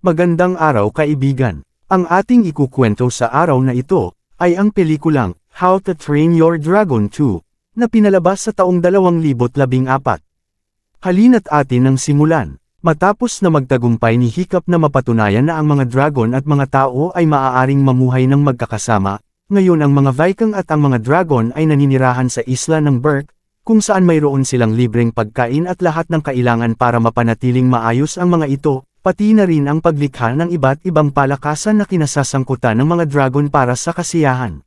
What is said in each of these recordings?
Magandang araw kaibigan. Ang ating ikukwento sa araw na ito, ay ang pelikulang, How to Train Your Dragon 2, na pinalabas sa taong 2014. Halina't atin ang simulan. Matapos na magtagumpay ni Hiccup na mapatunayan na ang mga dragon at mga tao ay maaaring mamuhay ng magkakasama, ngayon ang mga Viking at ang mga dragon ay naninirahan sa isla ng Berk, kung saan mayroon silang libreng pagkain at lahat ng kailangan para mapanatiling maayos ang mga ito, pati na rin ang paglikha ng iba't ibang palakasan na kinasasangkutan ng mga dragon para sa kasiyahan.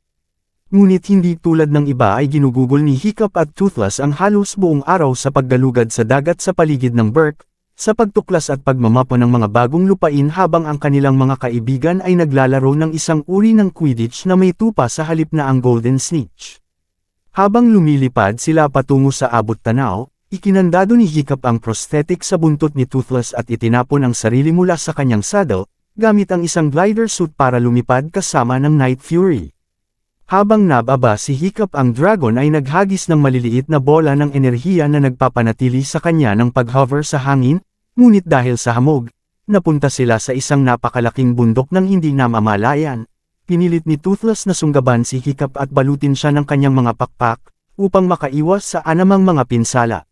Ngunit hindi tulad ng iba ay ginugugol ni Hiccup at Toothless ang halos buong araw sa paggalugad sa dagat sa paligid ng Berk, sa pagtuklas at pagmamapo ng mga bagong lupain habang ang kanilang mga kaibigan ay naglalaro ng isang uri ng Quidditch na may tupa sa halip na ang Golden Snitch. Habang lumilipad sila patungo sa abot-tanaw, ikinandado ni Hiccup ang prosthetic sa buntot ni Toothless at itinapon ang sarili mula sa kanyang saddle, gamit ang isang glider suit para lumipad kasama ng Night Fury. Habang nababa si Hiccup ang dragon ay naghagis ng maliliit na bola ng enerhiya na nagpapanatili sa kanya ng pag-hover sa hangin, ngunit dahil sa hamog, napunta sila sa isang napakalaking bundok ng hindi namamalayan. Pinilit ni Toothless na sunggaban si Hiccup at balutin siya ng kanyang mga pakpak, upang makaiwas sa anumang mga pinsala.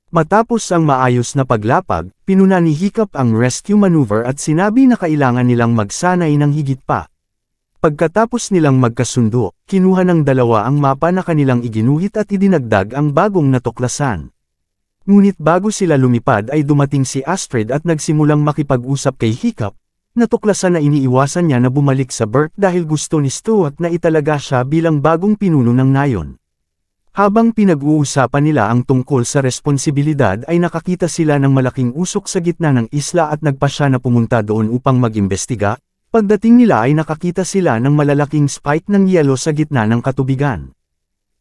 Matapos ang maayos na paglapag, pinuna ni Hiccup ang rescue maneuver at sinabi na kailangan nilang magsanay ng higit pa. Pagkatapos nilang magkasundo, kinuha ng dalawa ang mapa na kanilang iginuhit at idinagdag ang bagong natuklasan. Ngunit bago sila lumipad ay dumating si Astrid at nagsimulang makipag-usap kay Hiccup, natuklasan na iniiwasan niya na bumalik sa Berk dahil gusto ni Stuart na italaga siya bilang bagong pinuno ng nayon. Habang pinag-uusapan nila ang tungkol sa responsibilidad ay nakakita sila ng malaking usok sa gitna ng isla at nagpa siya na pumunta doon upang mag-imbestiga. Pagdating nila ay nakakita sila ng malalaking spike ng yelo sa gitna ng katubigan.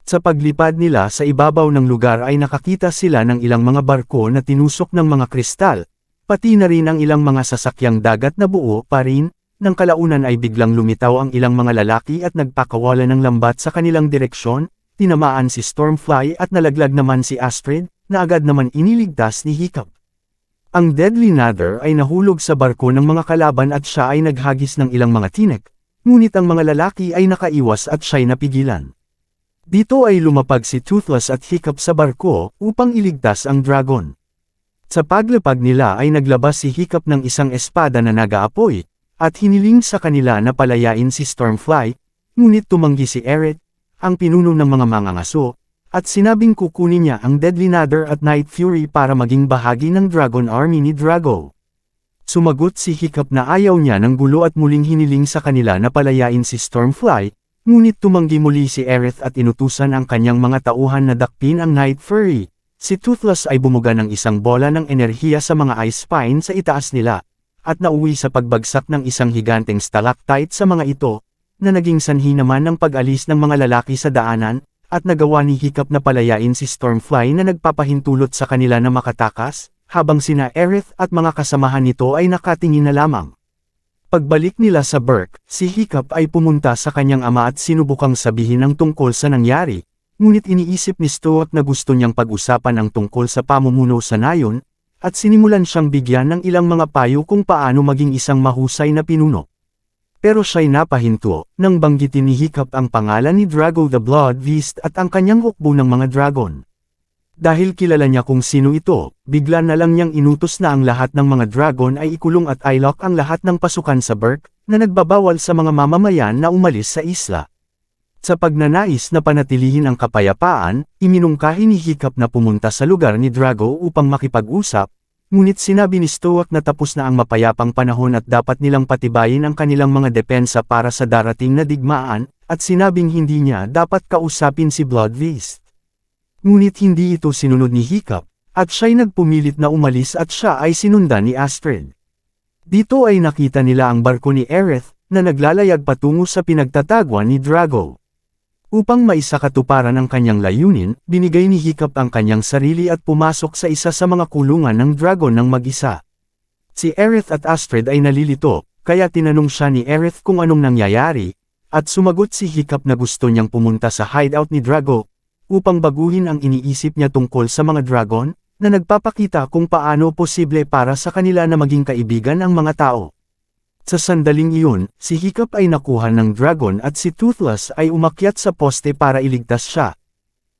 Sa paglipad nila sa ibabaw ng lugar ay nakakita sila ng ilang mga barko na tinusok ng mga kristal, pati na rin ang ilang mga sasakyang dagat na buo pa rin. Nang kalaunan ay biglang lumitaw ang ilang mga lalaki at nagpakawala ng lambat sa kanilang direksyon. Tinamaan si Stormfly at nalaglag naman si Astrid, na agad naman iniligtas ni Hiccup. Ang Deadly Nadder ay nahulog sa barko ng mga kalaban at siya ay naghagis ng ilang mga tinik, ngunit ang mga lalaki ay nakaiwas at siya'y napigilan. Dito ay lumapag si Toothless at Hiccup sa barko upang iligtas ang dragon. Sa paglapag nila ay naglabas si Hiccup ng isang espada na nag-aapoy, at hiniling sa kanila na palayain si Stormfly, ngunit tumanggi si Eret, ang pinuno ng mga mangangaso, at sinabing kukunin niya ang Deadly Nadder at Night Fury para maging bahagi ng Dragon Army ni Drago. Sumagot si Hiccup na ayaw niya ng gulo at muling hiniling sa kanila na palayain si Stormfly, ngunit tumanggi muli si Aerith at inutusan ang kanyang mga tauhan na dakpin ang Night Fury. Si Toothless ay bumuga ng isang bola ng enerhiya sa mga ice spine sa itaas nila, at nauwi sa pagbagsak ng isang higanteng stalactite sa mga ito, na naging sanhi naman ng pag-alis ng mga lalaki sa daanan, at nagawa ni Hiccup na palayain si Stormfly na nagpapahintulot sa kanila na makatakas, habang sina Aerith at mga kasamahan nito ay nakatingin na lamang. Pagbalik nila sa Berk, si Hiccup ay pumunta sa kanyang ama at sinubukang sabihin ang tungkol sa nangyari, ngunit iniisip ni Stuart na gusto niyang pag-usapan ang tungkol sa pamumuno sa nayon, at sinimulan siyang bigyan ng ilang mga payo kung paano maging isang mahusay na pinuno. Pero siya'y napahinto, nang banggitin ni Hiccup ang pangalan ni Drago the Blood Beast at ang kanyang hukbo ng mga dragon. Dahil kilala niya kung sino ito, bigla na lang niyang inutos na ang lahat ng mga dragon ay ikulong at i-lock ang lahat ng pasukan sa Berk, na nagbabawal sa mga mamamayan na umalis sa isla. Sa pagnanais na panatilihin ang kapayapaan, iminungkahi ni Hiccup na pumunta sa lugar ni Drago upang makipag-usap, ngunit sinabi ni Stuart na tapos na ang mapayapang panahon at dapat nilang patibayin ang kanilang mga depensa para sa darating na digmaan, at sinabing hindi niya dapat kausapin si Blood Beast. Ngunit hindi ito sinunod ni Hiccup, at siya'y nagpumilit na umalis at siya ay sinundan ni Astrid. Dito ay nakita nila ang barko ni Aerith, na naglalayag patungo sa pinagtatagwan ni Drago. Upang maisakatuparan ang kanyang layunin, binigay ni Hiccup ang kanyang sarili at pumasok sa isa sa mga kulungan ng dragon ng mag-isa. Si Aerith at Astrid ay nalilito, kaya tinanong siya ni Aerith kung anong nangyayari, at sumagot si Hiccup na gusto niyang pumunta sa hideout ni Drago, upang baguhin ang iniisip niya tungkol sa mga dragon, na nagpapakita kung paano posible para sa kanila na maging kaibigan ang mga tao. Sa sandaling iyon, si Hiccup ay nakuha ng dragon at si Toothless ay umakyat sa poste para iligtas siya.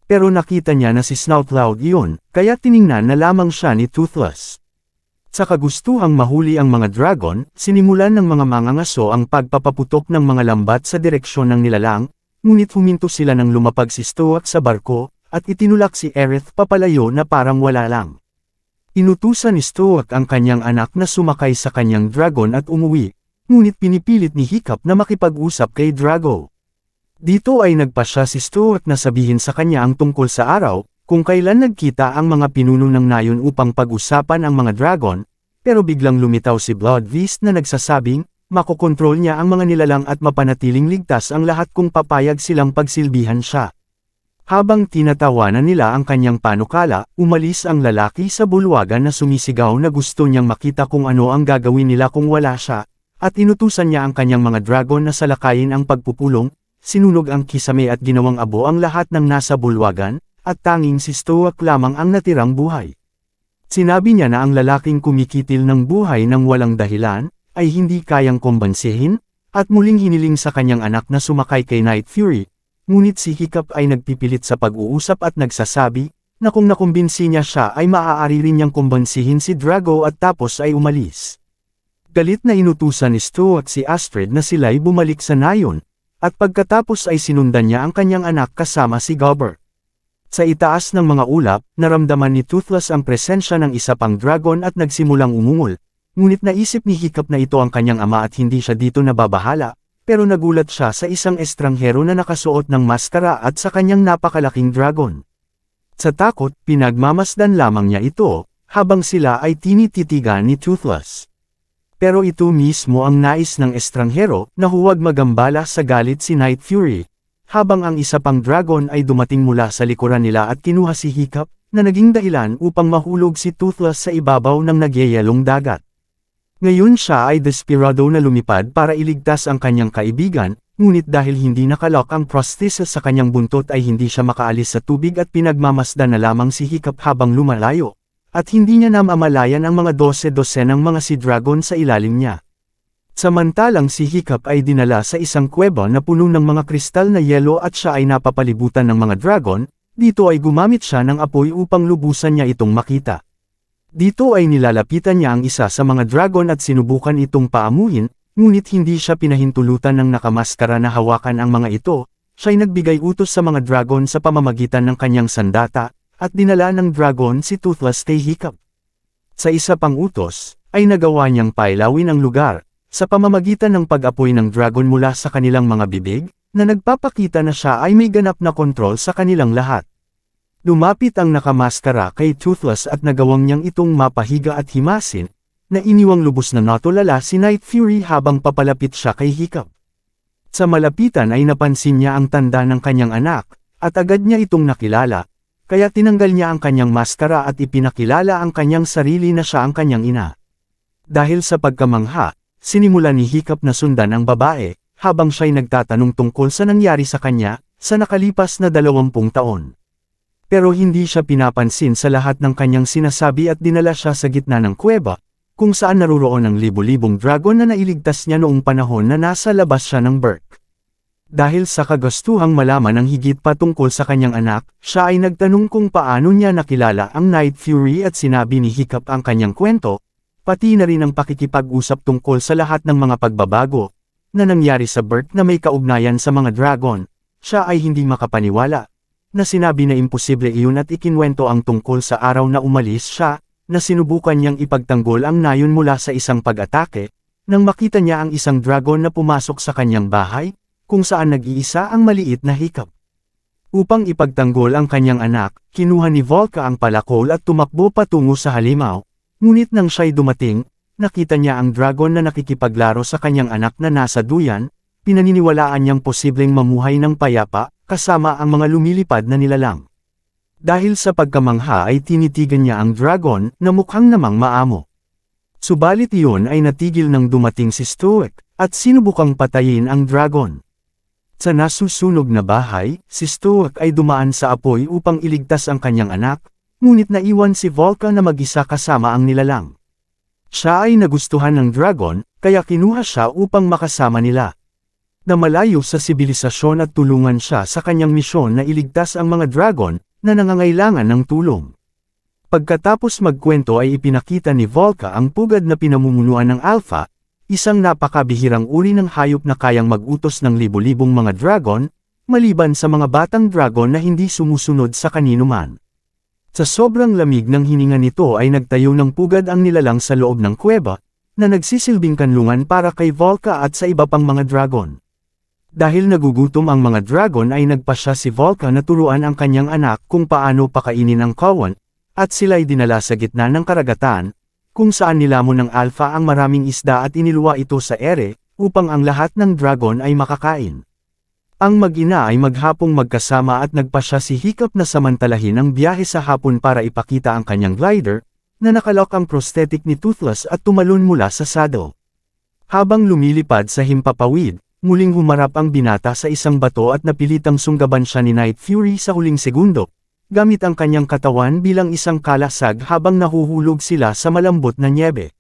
Pero nakita niya na si Snoutloud iyon, kaya tiningnan na lamang siya ni Toothless. Sa kagustuhang mahuli ang mga dragon, sinimulan ng mga mangangaso ang pagpapaputok ng mga lambat sa direksyon ng nilalang, ngunit huminto sila nang lumapag si Stoat sa barko, at itinulak si Aerith papalayo na parang wala lang. Inutusan ni Stoat ang kanyang anak na sumakay sa kanyang dragon at umuwi, ngunit pinipilit ni Hiccup na makipag-usap kay Drago. Dito ay nagpasya si Stoat na sabihin sa kanya ang tungkol sa araw, kung kailan nagkita ang mga pinuno ng nayon upang pag-usapan ang mga dragon, pero biglang lumitaw si Bloodbeast na nagsasabing, makokontrol niya ang mga nilalang at mapanatiling ligtas ang lahat kung papayag silang pagsilbihan siya. Habang tinatawanan nila ang kanyang panukala, umalis ang lalaki sa bulwagan na sumisigaw na gusto niyang makita kung ano ang gagawin nila kung wala siya, at inutusan niya ang kanyang mga dragon na salakayin ang pagpupulong, sinunog ang kisame at ginawang abo ang lahat ng nasa bulwagan, at tanging si Stoat lamang ang natirang buhay. Sinabi niya na ang lalaking kumikitil ng buhay ng walang dahilan, ay hindi kayang kumbansihin, at muling hiniling sa kanyang anak na sumakay kay Night Fury. Ngunit si Hiccup ay nagpipilit sa pag-uusap at nagsasabi, na kung nakumbinsi niya siya ay maaari rin niyang kumbansihin si Drago at tapos ay umalis. Galit na inutusan ni Stoat si Astrid na sila'y bumalik sa nayon, at pagkatapos ay sinundan niya ang kanyang anak kasama si Gobber. Sa itaas ng mga ulap, naramdaman ni Toothless ang presensya ng isa pang dragon at nagsimulang umungol, ngunit naisip ni Hiccup na ito ang kanyang ama at hindi siya dito nababahala. Pero nagulat siya sa isang estranghero na nakasuot ng maskara at sa kanyang napakalaking dragon. Sa takot, pinagmamasdan lamang niya ito, habang sila ay tinititigan ni Toothless. Pero ito mismo ang nais ng estranghero, na huwag magambala sa galit si Night Fury, habang ang isa pang dragon ay dumating mula sa likuran nila at kinuha si Hiccup, na naging dahilan upang mahulog si Toothless sa ibabaw ng nagyayalong dagat. Ngayon siya ay desperado na lumipad para iligtas ang kanyang kaibigan, ngunit dahil hindi nakalock ang prosthesis sa kanyang buntot ay hindi siya makaalis sa tubig at pinagmamasdan na lamang si Hiccup habang lumalayo, at hindi niya namamalayan ang mga 12 ng mga sea dragon sa ilalim niya. Samantalang si Hiccup ay dinala sa isang kuweba na puno ng mga kristal na yelo at siya ay napapalibutan ng mga dragon, dito ay gumamit siya ng apoy upang lubusan niya itong makita. Dito ay nilalapitan niya ang isa sa mga dragon at sinubukan itong paamuhin, ngunit hindi siya pinahintulutan ng nakamaskara na hawakan ang mga ito, siya'y nagbigay utos sa mga dragon sa pamamagitan ng kanyang sandata, at dinala ng dragon si Toothless kay Hiccup. Sa isa pang utos, ay nagawa niyang pailawin ang lugar, sa pamamagitan ng pag-apoy ng dragon mula sa kanilang mga bibig, na nagpapakita na siya ay may ganap na kontrol sa kanilang lahat. Lumapit ang nakamaskara kay Toothless at nagawang niyang itong mapahiga at himasin, na iniwang lubos na natulala si Night Fury habang papalapit siya kay Hiccup. Sa malapitan ay napansin niya ang tanda ng kanyang anak, at agad niya itong nakilala, kaya tinanggal niya ang kanyang maskara at ipinakilala ang kanyang sarili na siya ang kanyang ina. Dahil sa pagkamangha, sinimula ni Hiccup na sundan ang babae, habang siya'y nagtatanong tungkol sa nangyari sa kanya, sa nakalipas na 20 taon. Pero hindi siya pinapansin sa lahat ng kanyang sinasabi at dinala siya sa gitna ng kuweba, kung saan naruroon ang libo-libong dragon na nailigtas niya noong panahon na nasa labas siya ng Berk. Dahil sa kagustuhang malaman ng higit pa tungkol sa kanyang anak, siya ay nagtanong kung paano niya nakilala ang Night Fury at sinabi ni Hiccup ang kanyang kwento, pati na rin ang pakikipag-usap tungkol sa lahat ng mga pagbabago na nangyari sa Berk na may kaugnayan sa mga dragon. Siya ay hindi makapaniwala na sinabi na imposible iyon at ikinwento ang tungkol sa araw na umalis siya, na sinubukan niyang ipagtanggol ang nayon mula sa isang pag-atake, nang makita niya ang isang dragon na pumasok sa kanyang bahay, kung saan nag-iisa ang maliit na Hiccup. Upang ipagtanggol ang kanyang anak, kinuha ni Volca ang palakol at tumakbo patungo sa halimaw, ngunit nang siya'y dumating, nakita niya ang dragon na nakikipaglaro sa kanyang anak na nasa duyan, pinaniniwalaan niyang posibleng mamuhay ng payapa, kasama ang mga lumilipad na nilalang. Dahil sa pagkamangha ay tinitigan niya ang dragon na mukhang namang maamo. Subalit iyon ay natigil nang dumating si Stoat, at sinubukang patayin ang dragon. Sa nasusunog na bahay, si Stoat ay dumaan sa apoy upang iligtas ang kanyang anak, ngunit naiwan si Volca na mag-isa kasama ang nilalang. Siya ay nagustuhan ng dragon, kaya kinuha siya upang makasama nila. Na malayo sa sibilisasyon at tulungan siya sa kanyang misyon na iligtas ang mga dragon na nangangailangan ng tulong. Pagkatapos magkwento ay ipinakita ni Volca ang pugad na pinamumunuan ng Alpha, isang napakabihirang uri ng hayop na kayang mag-utos ng libo-libong mga dragon, maliban sa mga batang dragon na hindi sumusunod sa kanino man. Sa sobrang lamig ng hininga nito ay nagtayo ng pugad ang nilalang sa loob ng kuweba, na nagsisilbing kanlungan para kay Volca at sa iba pang mga dragon. Dahil nagugutom ang mga dragon ay nagpasya si Volca na turuan ang kanyang anak kung paano pakainin ang kawan, at sila'y dinala sa gitna ng karagatan, kung saan nilamon ng Alpha ang maraming isda at iniluwa ito sa ere, upang ang lahat ng dragon ay makakain. Ang mag-ina ay maghapong magkasama at nagpasya si Hiccup na samantalahin ang biyahe sa hapon para ipakita ang kanyang glider, na nakalok ang prosthetic ni Toothless at tumalon mula sa saddle. Habang lumilipad sa himpapawid, muling humarap ang binata sa isang bato at napilitang sunggaban siya ni Night Fury sa huling segundo, gamit ang kanyang katawan bilang isang kalasag habang nahuhulog sila sa malambot na nyebe.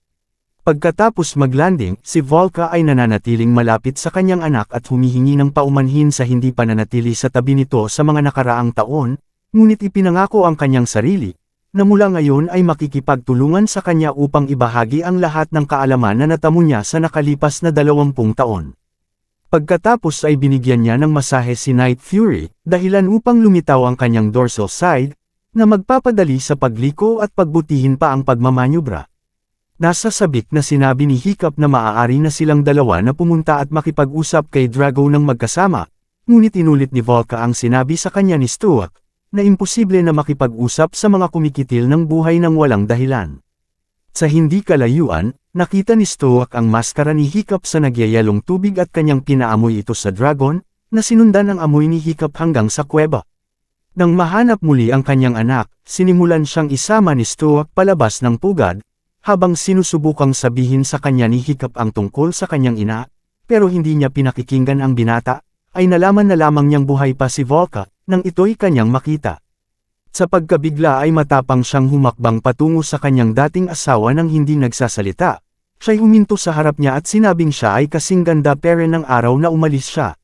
Pagkatapos maglanding, si Volca ay nananatiling malapit sa kanyang anak at humihingi ng paumanhin sa hindi pananatili sa tabi nito sa mga nakaraang taon, ngunit ipinangako ang kanyang sarili, na mula ngayon ay makikipagtulungan sa kanya upang ibahagi ang lahat ng kaalaman na natamo niya sa nakalipas na 20 taon. Pagkatapos ay binigyan niya ng masahe si Night Fury, dahilan upang lumitaw ang kanyang dorsal side, na magpapadali sa pagliko at pagbutihin pa ang pagmamanyubra. Nasa sabik na sinabi ni Hiccup na maaari na silang dalawa na pumunta at makipag-usap kay Drago ng magkasama, ngunit inulit ni Volca ang sinabi sa kanya ni Stuart, na imposible na makipag-usap sa mga kumikitil ng buhay ng walang dahilan. Sa hindi kalayuan, nakita ni Stuart ang maskara ni Hiccup sa nagyayalong tubig at kanyang pinaamoy ito sa dragon, na sinundan ang amoy ni Hiccup hanggang sa kuweba. Nang mahanap muli ang kanyang anak, sinimulan siyang isama ni Stuart palabas ng pugad, habang sinusubukang sabihin sa kanya ni Hiccup ang tungkol sa kanyang ina, pero hindi niya pinakikinggan ang binata, ay nalaman na lamang niyang buhay pa si Volca, nang ito'y kanyang makita. Sa pagkabigla ay matapang siyang humakbang patungo sa kanyang dating asawa nang hindi nagsasalita. Siya'y huminto sa harap niya at sinabing siya ay kasing ganda pere ng araw na umalis siya.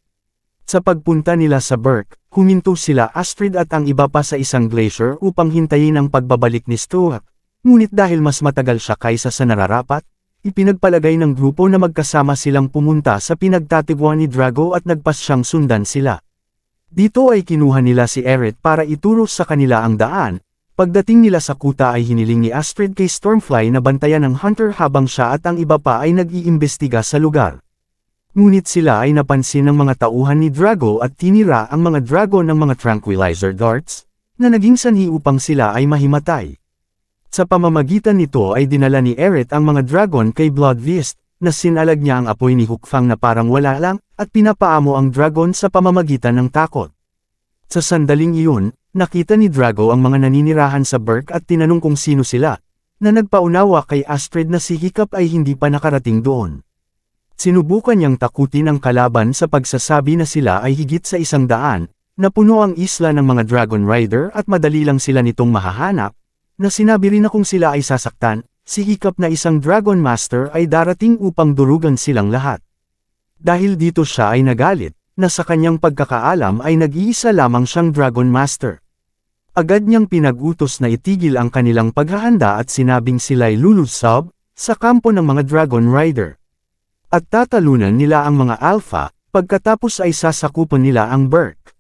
Sa pagpunta nila sa Burke, huminto sila Astrid at ang iba pa sa isang glacier upang hintayin ang pagbabalik ni Stuart. Ngunit dahil mas matagal siya kaysa sa nararapat, ipinagpalagay ng grupo na magkasama silang pumunta sa pinagtatiguan ni Drago at nagpas siyang sundan sila. Dito ay kinuha nila si Eret para ituro sa kanila ang daan. Pagdating nila sa kuta ay hiniling ni Astrid kay Stormfly na bantayan ng hunter habang siya at ang iba pa ay nag-iimbestiga sa lugar. Ngunit sila ay napansin ng mga tauhan ni Drago at tinira ang mga dragon ng mga tranquilizer darts, na naging sanhi upang sila ay mahimatay. Sa pamamagitan nito ay dinala ni Eret ang mga dragon kay Bloodfist, na sinalag niya ang apoy ni Hukfang na parang wala lang, at pinapaamo ang dragon sa pamamagitan ng takot. Sa sandaling iyon, nakita ni Drago ang mga naninirahan sa Burke at tinanong kung sino sila, na nagpaunawa kay Astrid na si Hiccup ay hindi pa nakarating doon. Sinubukan niyang takutin ang kalaban sa pagsasabi na sila ay higit sa 100, na puno ang isla ng mga Dragon Rider at madali lang sila nitong mahahanap, na sinabi rin na kung sila ay sasaktan, si Hiccup na isang Dragon Master ay darating upang durugan silang lahat. Dahil dito siya ay nagalit, na sa kanyang pagkakaalam ay nag-iisa lamang siyang Dragon Master. Agad niyang pinag-utos na itigil ang kanilang paghahanda at sinabing sila'y lulusob sa kampo ng mga Dragon Rider. At tatalunan nila ang mga Alpha, pagkatapos ay sasakupan nila ang Burke.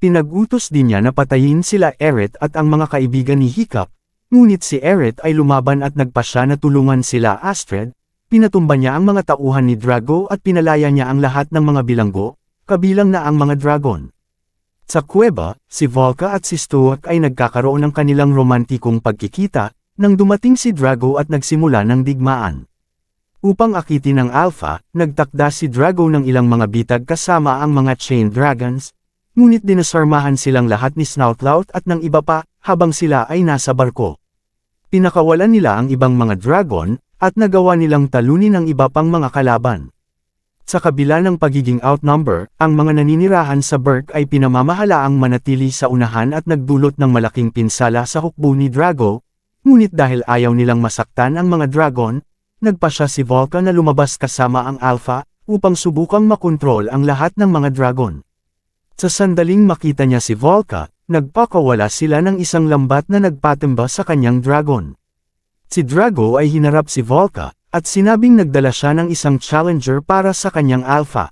Pinag-utos din niya na patayin sila Eret at ang mga kaibigan ni Hiccup, ngunit si Eret ay lumaban at nagpasya na tulungan sila Astrid, pinatumba niya ang mga tauhan ni Drago at pinalaya niya ang lahat ng mga bilanggo, kabilang na ang mga dragon. Sa kuweba, si Volca at si Stuart ay nagkakaroon ng kanilang romantikong pagkikita, nang dumating si Drago at nagsimula ng digmaan. Upang akitin ang Alpha, nagtakda si Drago ng ilang mga bitag kasama ang mga Chain Dragons, ngunit dinasarmahan silang lahat ni Snoutlout at ng iba pa, habang sila ay nasa barko. Pinakawalan nila ang ibang mga dragon, at nagawa nilang talunin ang iba pang mga kalaban. Sa kabila ng pagiging outnumber, ang mga naninirahan sa Burke ay pinamamahalaang manatili sa unahan at nagdulot ng malaking pinsala sa hukbo ni Drago, ngunit dahil ayaw nilang masaktan ang mga dragon, nagpa siya si Volca na lumabas kasama ang Alpha, upang subukang makontrol ang lahat ng mga dragon. Sa sandaling makita niya si Volca, nagpakawala sila ng isang lambat na nagpatimba sa kanyang dragon. Si Drago ay hinarap si Volca, at sinabing nagdala siya ng isang challenger para sa kanyang Alpha.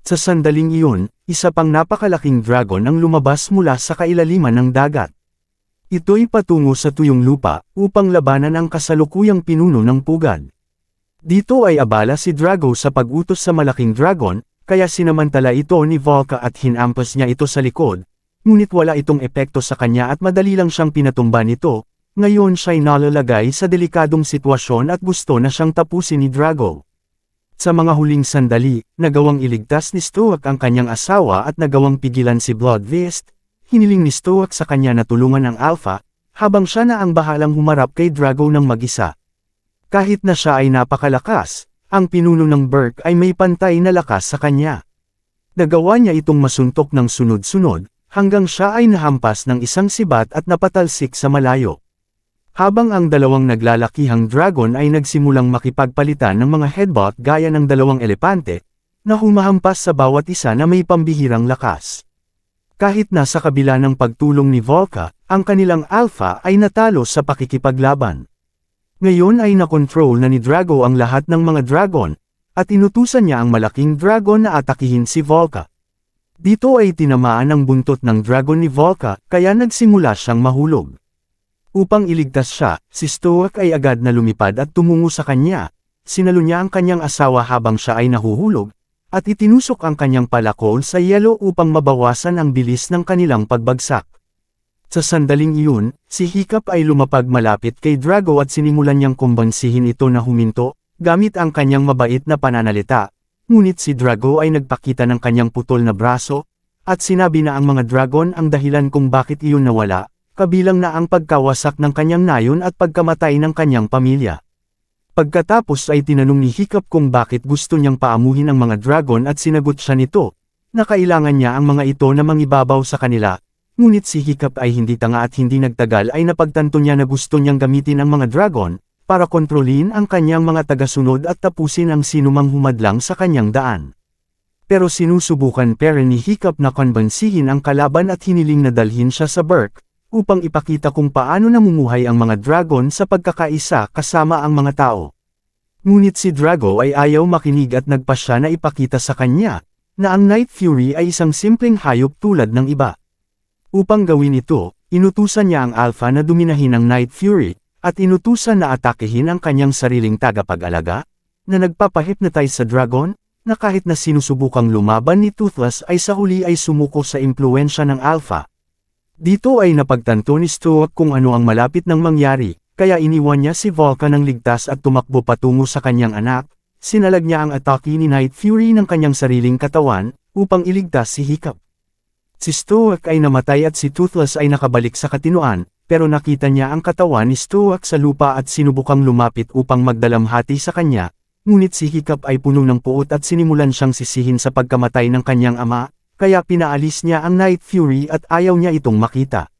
Sa sandaling iyon, isa pang napakalaking dragon ang lumabas mula sa kailaliman ng dagat. Ito'y patungo sa tuyong lupa, upang labanan ang kasalukuyang pinuno ng pugad. Dito ay abala si Drago sa pag-utos sa malaking dragon, kaya sinamantala ito ni Volca at hinampas niya ito sa likod, ngunit wala itong epekto sa kanya at madali lang siyang pinatumba nito. Ngayon siya'y nalalagay sa delikadong sitwasyon at gusto na siyang tapusin ni Drago. Sa mga huling sandali, nagawang iligtas ni Stoic ang kanyang asawa at nagawang pigilan si Bloodfist. Hiniling ni Stoic sa kanya na tulungan ang Alpha, habang siya na ang bahalang humarap kay Drago ng mag-isa. Kahit na siya ay napakalakas, ang pinuno ng Berk ay may pantay na lakas sa kanya. Nagawa niya itong masuntok ng sunod-sunod, hanggang siya ay nahampas ng isang sibat at napatalsik sa malayo. Habang ang dalawang naglalakihang dragon ay nagsimulang makipagpalitan ng mga headbutt gaya ng dalawang elepante, na humahampas sa bawat isa na may pambihirang lakas. Kahit na sa kabila ng pagtulong ni Volca, ang kanilang Alpha ay natalo sa pakikipaglaban. Ngayon ay nakontrol na ni Drago ang lahat ng mga dragon, at inutusan niya ang malaking dragon na atakihin si Volca. Dito ay tinamaan ang buntot ng dragon ni Volca, kaya nagsimula siyang mahulog. Upang iligtas siya, si Stoic ay agad na lumipad at tumungo sa kanya, sinalo niya ang kanyang asawa habang siya ay nahuhulog, at itinusok ang kanyang palakol sa yelo upang mabawasan ang bilis ng kanilang pagbagsak. Sa sandaling iyon, si Hiccup ay lumapag malapit kay Drago at sinimulan niyang kumbansihin ito na huminto, gamit ang kanyang mabait na pananalita, ngunit si Drago ay nagpakita ng kanyang putol na braso, at sinabi na ang mga dragon ang dahilan kung bakit iyon nawala, kabilang na ang pagkawasak ng kanyang nayon at pagkamatay ng kanyang pamilya. Pagkatapos ay tinanong ni Hiccup kung bakit gusto niyang paamuhin ang mga dragon at sinagot siya nito, na kailangan niya ang mga ito na mangibabaw sa kanila, ngunit si Hiccup ay hindi tanga at hindi nagtagal ay napagtanto niya na gusto niyang gamitin ang mga dragon, para kontrolin ang kanyang mga tagasunod at tapusin ang sinumang humadlang sa kanyang daan. Pero sinusubukan pa rin ni Hiccup na konbansihin ang kalaban at hiniling na dalhin siya sa Berk, upang ipakita kung paano namumuhay ang mga dragon sa pagkakaisa kasama ang mga tao. Ngunit si Drago ay ayaw makinig at nagpasya na ipakita sa kanya, na ang Night Fury ay isang simpleng hayop tulad ng iba. Upang gawin ito, inutusan niya ang Alpha na duminahin ang Night Fury, at inutusan na atakehin ang kanyang sariling tagapag-alaga, na nagpapahipnotize sa dragon, na kahit na sinusubukang lumaban ni Toothless ay sa huli ay sumuko sa impluensya ng Alpha. Dito ay napagtanto ni Stoic kung ano ang malapit nang mangyari, kaya iniwan niya si Volca ng ligtas at tumakbo patungo sa kanyang anak, sinalag niya ang atake ni Night Fury ng kanyang sariling katawan, upang iligtas si Hiccup. Si Stoic ay namatay at si Toothless ay nakabalik sa katinuan, pero nakita niya ang katawan ni Stoic sa lupa at sinubukang lumapit upang magdalamhati sa kanya, ngunit si Hiccup ay puno ng puot at sinimulan siyang sisihin sa pagkamatay ng kanyang ama, kaya pinaalis niya ang Night Fury at ayaw niya itong makita.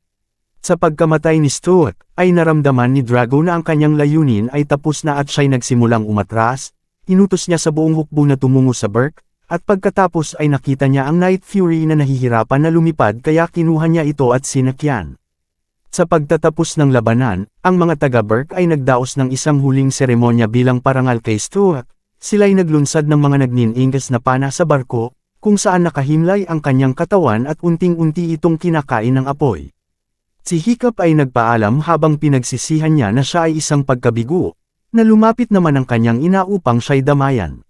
Sa pagkamatay ni Stoic, ay naramdaman ni Drago na ang kanyang layunin ay tapos na at siya'y nagsimulang umatras, inutos niya sa buong hukbo na tumungo sa Berk, at pagkatapos ay nakita niya ang Night Fury na nahihirapan na lumipad kaya kinuha niya ito at sinakyan. Sa pagtatapos ng labanan, ang mga taga-Berk ay nagdaos ng isang huling seremonya bilang parangal kay Stoic, sila'y naglunsad ng mga nagnininggas na pana sa barko, kung saan nakahimlay ang kanyang katawan at unting-unti itong kinakain ng apoy. Si Hiccup ay nagpaalam habang pinagsisihan niya na siya ay isang pagkabigo, na lumapit naman ang kanyang ina upang siya'y damayan.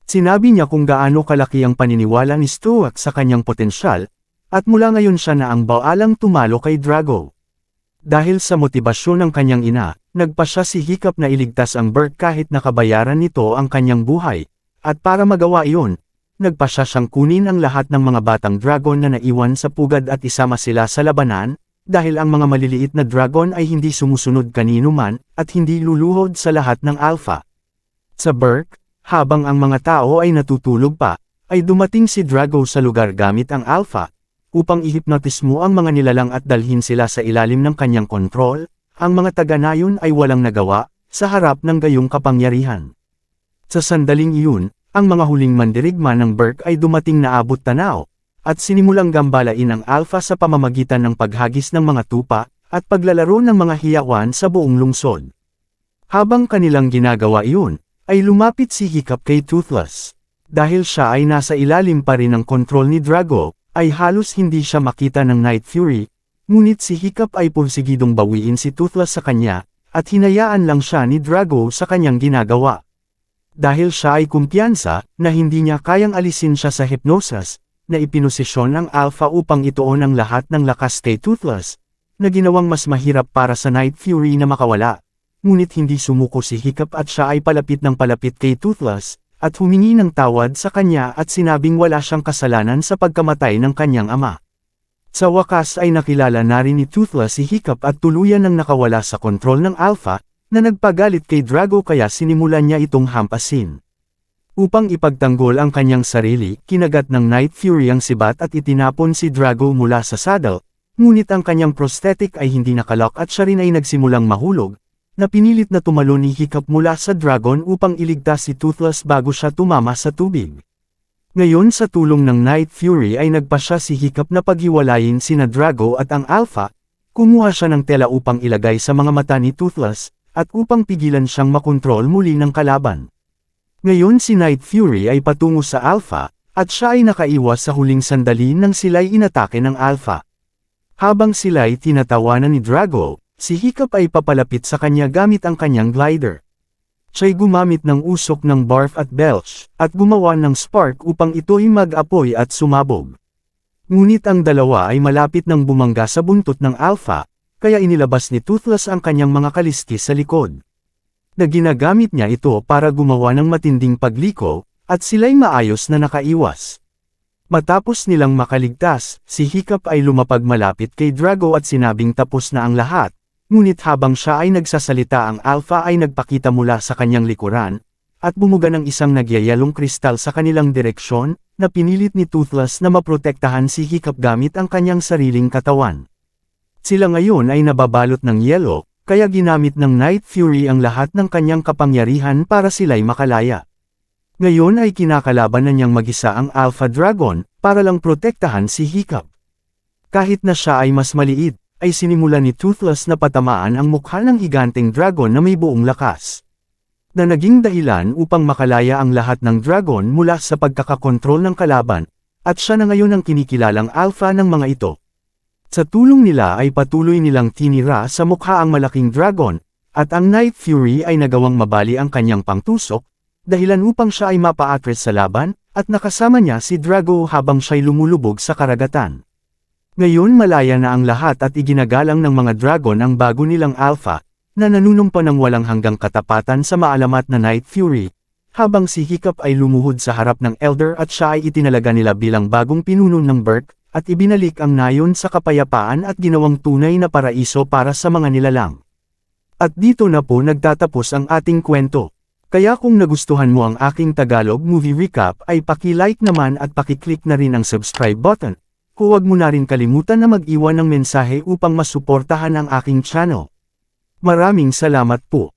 Sinabi niya kung gaano kalaki ang paniniwala ni Stoic sa kanyang potensyal, at mula ngayon siya na ang baalang tumalo kay Drago. Dahil sa motibasyon ng kanyang ina, nagpasya si Hiccup na iligtas ang Berk kahit nakabayaran nito ang kanyang buhay, at para magawa iyon, nagpasya siyang kunin ang lahat ng mga batang dragon na naiwan sa pugad at isama sila sa labanan, dahil ang mga maliliit na dragon ay hindi sumusunod kanino man, at hindi luluhod sa lahat ng Alpha. Sa Berk, habang ang mga tao ay natutulog pa, ay dumating si Drago sa lugar gamit ang Alpha, upang ihipnotismo ang mga nilalang at dalhin sila sa ilalim ng kanyang kontrol. Ang mga taga-nayon ay walang nagawa, sa harap ng gayong kapangyarihan. Sa sandaling iyon, ang mga huling mandirigma ng Berk ay dumating na abot tanaw, at sinimulang gambalain ang Alpha sa pamamagitan ng paghagis ng mga tupa, at paglalaro ng mga hiyawan sa buong lungsod. Habang kanilang ginagawa iyon, ay lumapit si Hiccup kay Toothless. Dahil siya ay nasa ilalim pa rin ng kontrol ni Drago, ay halos hindi siya makita ng Night Fury, ngunit si Hiccup ay pursigidong bawiin si Toothless sa kanya, at hinayaan lang siya ni Drago sa kanyang ginagawa. Dahil siya ay kumpiyansa, na hindi niya kayang alisin siya sa hypnosis, na ipinosisyon ng Alpha upang ituon ang lahat ng lakas kay Toothless, na ginawang mas mahirap para sa Night Fury na makawala. Ngunit hindi sumuko si Hiccup at siya ay palapit ng palapit kay Toothless, at humingi ng tawad sa kanya at sinabing wala siyang kasalanan sa pagkamatay ng kanyang ama. Sa wakas ay nakilala na rin ni Toothless si Hiccup at tuluyan nang nakawala sa kontrol ng Alpha, na nagpagalit kay Drago kaya sinimulan niya itong hampasin. Upang ipagtanggol ang kanyang sarili, kinagat ng Night Fury ang sibat at itinapon si Drago mula sa saddle, ngunit ang kanyang prosthetic ay hindi nakalock at siya rin ay nagsimulang mahulog, na pinilit na tumalon ni Hiccup mula sa dragon upang iligtas si Toothless bago siya tumama sa tubig. Ngayon sa tulong ng Night Fury ay nagpasya si Hiccup na paghiwalayin sina Drago at ang Alpha, kumuha siya ng tela upang ilagay sa mga mata ni Toothless, at upang pigilan siyang makontrol muli ng kalaban. Ngayon si Night Fury ay patungo sa Alpha, at siya ay nakaiwas sa huling sandali nang sila'y inatake ng Alpha. Habang sila'y tinatawanan ni Drago, si Hiccup ay papalapit sa kanya gamit ang kanyang glider. Siya'y gumamit ng usok ng barf at belch, at gumawa ng spark upang ito'y mag-apoy at sumabog. Ngunit ang dalawa ay malapit nang bumangga sa buntot ng Alpha, kaya inilabas ni Toothless ang kanyang mga kaliskis sa likod. Na ginagamit niya ito para gumawa ng matinding pagliko, at sila'y maayos na nakaiwas. Matapos nilang makaligtas, si Hiccup ay lumapag malapit kay Drago at sinabing tapos na ang lahat, ngunit habang siya ay nagsasalita ang Alpha ay nagpakita mula sa kanyang likuran, at bumuga ng isang nagyayalong kristal sa kanilang direksyon, na pinilit ni Toothless na maprotektahan si Hiccup gamit ang kanyang sariling katawan. Sila ngayon ay nababalot ng yelo, kaya ginamit ng Night Fury ang lahat ng kanyang kapangyarihan para sila'y makalaya. Ngayon ay kinakalaban na niyang mag-isa ang Alpha Dragon, para lang protektahan si Hiccup. Kahit na siya ay mas maliit, ay sinimulan ni Toothless na patamaan ang mukha ng higanteng dragon na may buong lakas. Na naging dahilan upang makalaya ang lahat ng dragon mula sa pagkakakontrol ng kalaban, at siya na ngayon ang kinikilalang Alpha ng mga ito. Sa tulong nila ay patuloy nilang tinira sa mukha ang malaking dragon, at ang Night Fury ay nagawang mabali ang kanyang pangtusok, dahilan upang siya ay mapa-atras sa laban, at nakasama niya si Drago habang siya'y lumulubog sa karagatan. Ngayon malaya na ang lahat at iginagalang ng mga dragon ang bago nilang Alpha, na nanunumpa ng walang hanggang katapatan sa maalamat na Night Fury, habang si Hiccup ay lumuhod sa harap ng Elder at siya ay itinalaga nila bilang bagong pinuno ng Berk, at ibinalik ang nayon sa kapayapaan at ginawang tunay na paraiso para sa mga nilalang. At dito na po nagtatapos ang ating kwento. Kaya kung nagustuhan mo ang aking Tagalog movie recap ay paki-like naman at paki-click na rin ang subscribe button. Huwag mo na rin kalimutan na mag-iwan ng mensahe upang masuportahan ang aking channel. Maraming salamat po.